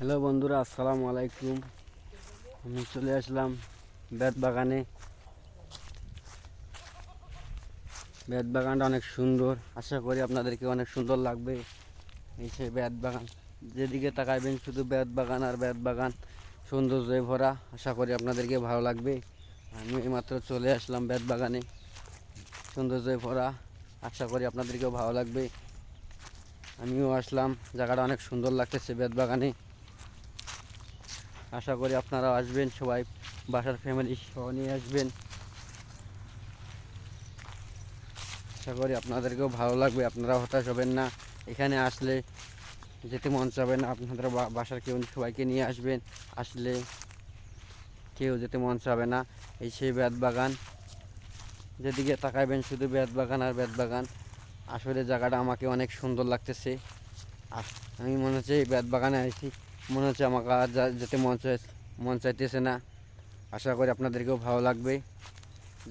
Hello বন্ধুরা, আসসালামু আলাইকুম। আমি চলে আসলাম বেত বাগানে। বেত বাগানটা অনেক সুন্দর, আশা করি আপনাদেরকে অনেক সুন্দর লাগবে। এই সেই বেত বাগান, যেদিকে তাকাইবেন শুধু বেত বাগান আর বেত বাগান, সৌন্দর্যে ভরা। আশা করি আপনাদেরকে ভালো লাগবে। আমি এইমাত্র চলে আসলাম বেত বাগানে, সৌন্দর্যে ভরা। আশা করি আপনাদেরকেও ভালো লাগবে। আমিও আসলাম, জায়গাটা অনেক সুন্দর লাগতেছে বেত বাগানে। আশা করি আপনারাও আসবেন, সবাই বাসার ফ্যামিলি সহ নিয়ে আসবেন। আশা করি আপনাদেরকেও ভালো লাগবে, আপনারা হতাশ হবেন না। এখানে আসলে যেতে মন চাবে না, আপনাদের বাসার কেউ সবাইকে নিয়ে আসবেন। আসলে কেউ যেতে মন চাবে না। এই সেই বেত বাগান, যেদিকে তাকাইবেন শুধু বেত বাগান আর বেত বাগান। আসলে জায়গাটা আমাকে অনেক সুন্দর লাগতেছে। আমি মনে হচ্ছে এই বেত বাগানে আসছি, মনে হচ্ছে আমাকে আর যেতে মন চাইতেছে না। আশা করি আপনাদেরকেও ভালো লাগবে।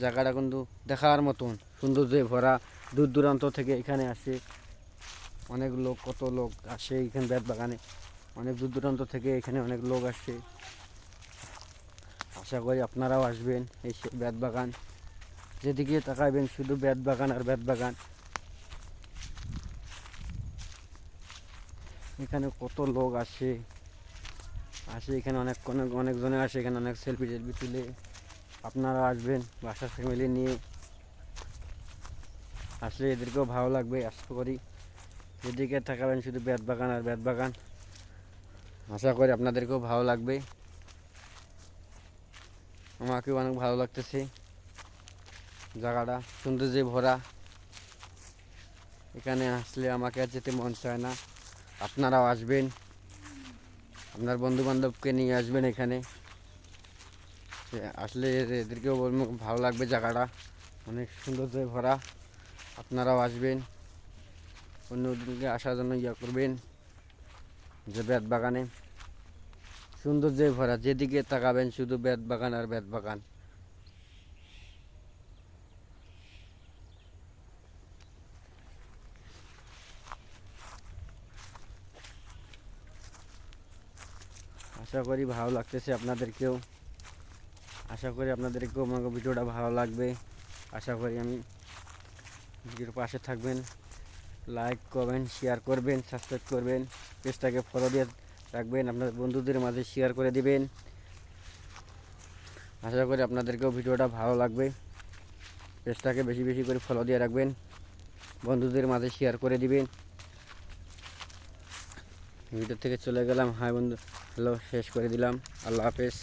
জায়গাটা কিন্তু দেখার মতন সৌন্দর্যে ভরা। দূর দূরান্ত থেকে এখানে আসে অনেক লোক, কত লোক আসে এখানে বেত বাগানে। অনেক দূর দূরান্ত থেকে এখানে অনেক লোক আসে। আশা করি আপনারাও আসবেন এই বেত বাগান। যেদিকে তাকাইবেন শুধু বেত বাগান আর বেত বাগান। এখানে কত লোক আসে এখানে অনেকজনে আসে এখানে, অনেক সেলফি তুলে। আপনারা আসবেন বাসার ফ্যামিলি নিয়ে, আসলে এদেরকেও ভালো লাগবে আশা করি। যেদিকে তাকাবেন শুধু বেত বাগান আর বেত বাগান। আশা করি আপনাদেরকেও ভালো লাগবে, আমাকেও অনেক ভালো লাগতেছে। জায়গাটা সৌন্দর্যে ভরা, এখানে আসলে আমাকে আর যেতে মন চায় না। আপনারাও আসবেন, আপনার বন্ধু বান্ধবকে নিয়ে আসবেন এখানে। আসলে এদেরকেও ভালো লাগবে, জায়গাটা অনেক সৌন্দর্যে ভরা। আপনারাও আসবেন, অন্যদিকে আসার জন্য করবেন। যে বেত বাগানে সৌন্দর্যে ভরা, যেদিকে তাকাবেন শুধু বেত বাগান আর বেত বাগান। আশা করি ভালো লাগতেছে আপনাদেরকেও। আশা করি আপনাদেরকেও আমার ভিডিওটা ভালো লাগবে। আশা করি আমি ভিডিওর পাশে থাকবেন, লাইক কমেন্ট শেয়ার করবেন, সাবস্ক্রাইব করবেন, পেজটাকে ফলো দিয়ে রাখবেন, আপনার বন্ধুদের মাঝে শেয়ার করে দিবেন। আশা করি আপনাদেরকেও ভিডিওটা ভালো লাগবে। পেজটাকে বেশি বেশি করে ফলো দিয়ে রাখবেন, বন্ধুদের মাঝে শেয়ার করে দিবেন। ভিডিও থেকে চলে গেলাম, হাই বন্ধু, হ্যালো শেষ করে দিলাম। আল্লাহ হাফেজ।